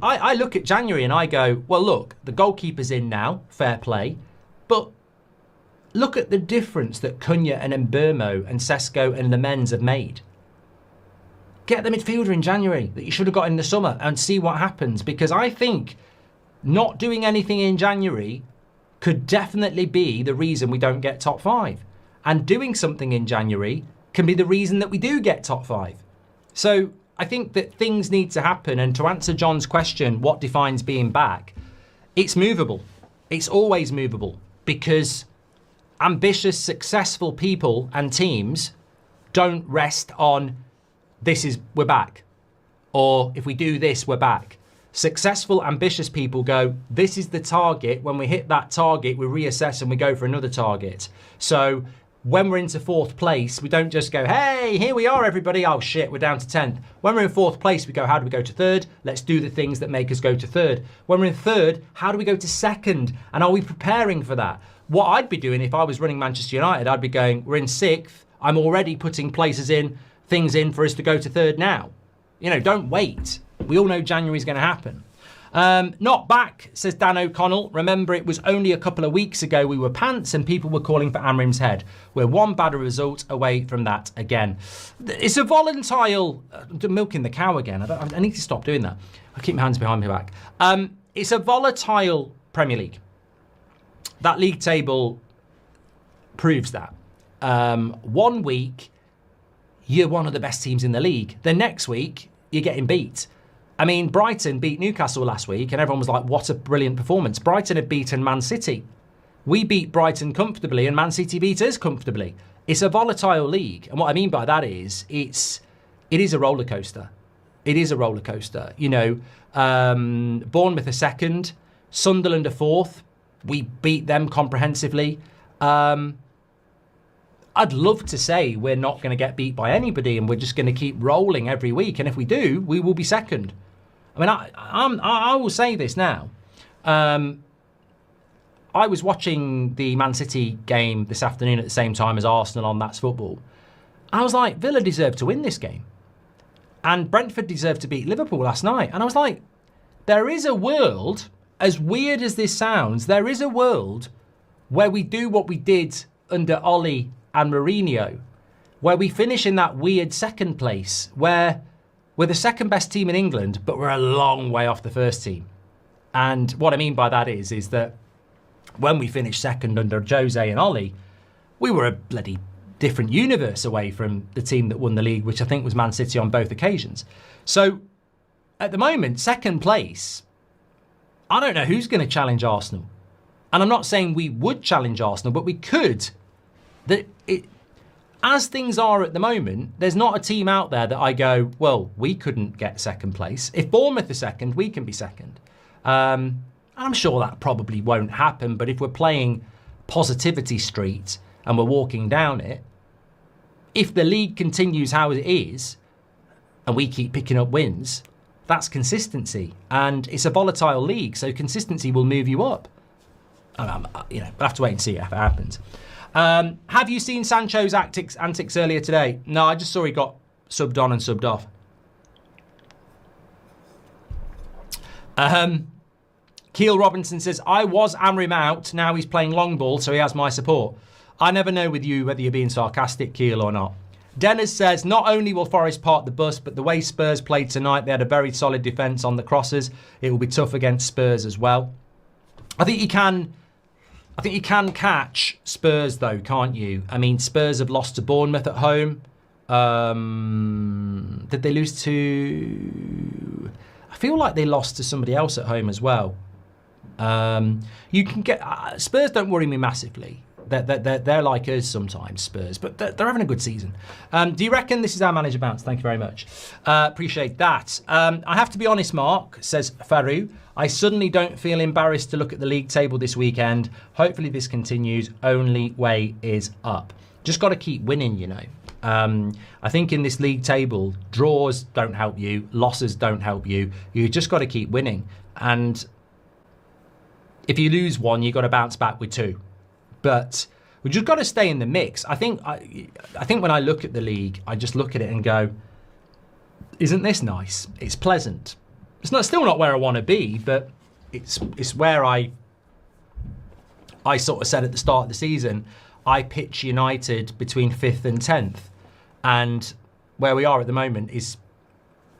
I look at January and I go, well, look, the goalkeeper's in now, fair play. But look at the difference that Cunha and Mbermo and Sesko and Lamens have made. Get the midfielder in January that you should have got in the summer and see what happens. Because I think not doing anything in January could definitely be the reason we don't get top 5. And doing something in January can be the reason that we do get top 5. So I think that things need to happen. And to answer John's question, what defines being back? It's movable. It's always movable because ambitious, successful people and teams don't rest on we're back. Or if we do this, we're back. Successful, ambitious people go, this is the target. When we hit that target, we reassess and we go for another target. So when we're into 4th place, we don't just go, hey, here we are, everybody. Oh, shit, we're down to 10th. When we're in 4th place, we go, how do we go to 3rd? Let's do the things that make us go to 3rd. When we're in 3rd, how do we go to 2nd? And are we preparing for that? What I'd be doing if I was running Manchester United, I'd be going, we're in 6th. I'm already putting things in for us to go to 3rd now. You know, don't wait. We all know January's going to happen. Not back, says Dan O'Connell. Remember, it was only a couple of weeks ago we were pants and people were calling for Amrim's head. We're one bad result away from that again. It's a volatile... milking the cow again. I need to stop doing that. I keep my hands behind my back. It's a volatile Premier League. That league table proves that. 1 week, you're one of the best teams in the league. The next week, you're getting beat. I mean, Brighton beat Newcastle last week and everyone was like, what a brilliant performance. Brighton had beaten Man City. We beat Brighton comfortably and Man City beat us comfortably. It's a volatile league. And what I mean by that is it is a roller coaster. It is a roller coaster. You know, Bournemouth are 2nd, Sunderland are 4th. We beat them comprehensively. I'd love to say we're not going to get beat by anybody and we're just going to keep rolling every week. And if we do, we will be 2nd. I mean, I will say this now. I was watching the Man City game this afternoon at the same time as Arsenal on That's Football. I was like, Villa deserved to win this game. And Brentford deserved to beat Liverpool last night. And I was like, there is a world, as weird as this sounds, there is a world where we do what we did under Ollie and Mourinho, where we finish in that weird 2nd place, where we're the 2nd best team in England, but we're a long way off the 1st team. And what I mean by that is that when we finished 2nd under Jose and Ollie, we were a bloody different universe away from the team that won the league, which I think was Man City on both occasions. So at the moment, 2nd place, I don't know who's going to challenge Arsenal. And I'm not saying we would challenge Arsenal, but we could. As things are at the moment, there's not a team out there that I go, well, we couldn't get 2nd place. If Bournemouth are 2nd, we can be 2nd. And I'm sure that probably won't happen, but if we're playing Positivity Street and we're walking down it, if the league continues how it is and we keep picking up wins, that's consistency. And it's a volatile league, so consistency will move you up. We'll have to wait and see if it happens. Have you seen Sancho's antics earlier today? No, I just saw he got subbed on and subbed off. Keel Robinson says, I was Amrim out. Now he's playing long ball, so he has my support. I never know with you whether you're being sarcastic, Keel, or not. Dennis says, not only will Forest park the bus, but the way Spurs played tonight, they had a very solid defence on the crosses. It will be tough against Spurs as well. I think you can catch Spurs, though, can't you? I mean, Spurs have lost to Bournemouth at home. Did they lose to... I feel like they lost to somebody else at home as well. You can get... Spurs don't worry me massively. They're like us sometimes, Spurs, but they're having a good season. Do you reckon this is our manager bounce? Thank you very much. Appreciate that. I have to be honest, Mark, says Faru. I suddenly don't feel embarrassed to look at the league table this weekend. Hopefully this continues. Only way is up. Just got to keep winning, you know. I think in this league table, draws don't help you. Losses don't help you. You just got to keep winning. And if you lose one, you've got to bounce back with 2. But we just got to stay in the mix. I think when I look at the league, I just look at it and go, isn't this nice? It's pleasant. still not where I want to be, but it's where I sort of said at the start of the season, I pitch United between 5th and 10th, and where we are at the moment is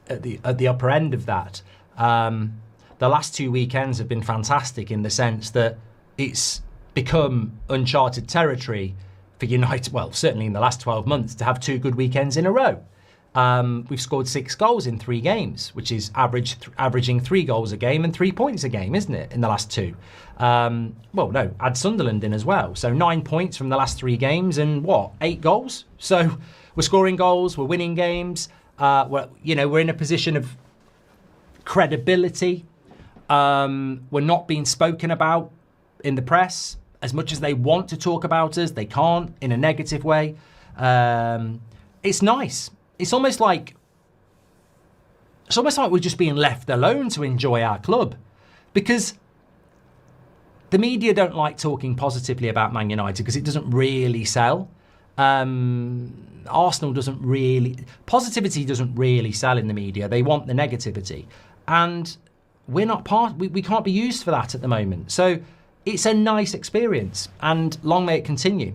at the upper end of that. The last 2 weekends have been fantastic in the sense that it's become uncharted territory for United, well, certainly in the last 12 months, to have 2 good weekends in a row. We've scored 6 goals in 3 games, which is averaging 3 goals a game and 3 points a game, isn't it, in the last 2? Well, no, add Sunderland in as well. So 9 points from the last 3 games and 8 goals? So we're scoring goals, we're winning games, we're in a position of credibility. We're not being spoken about in the press as much as they want to talk about us. They can't in a negative way. It's nice. It's almost like we're just being left alone to enjoy our club, because the media don't like talking positively about Man United because it doesn't really sell. Arsenal doesn't really, positivity doesn't really sell in the media. They want the negativity, and we're not we can't be used for that at the moment. So it's a nice experience, and long may it continue.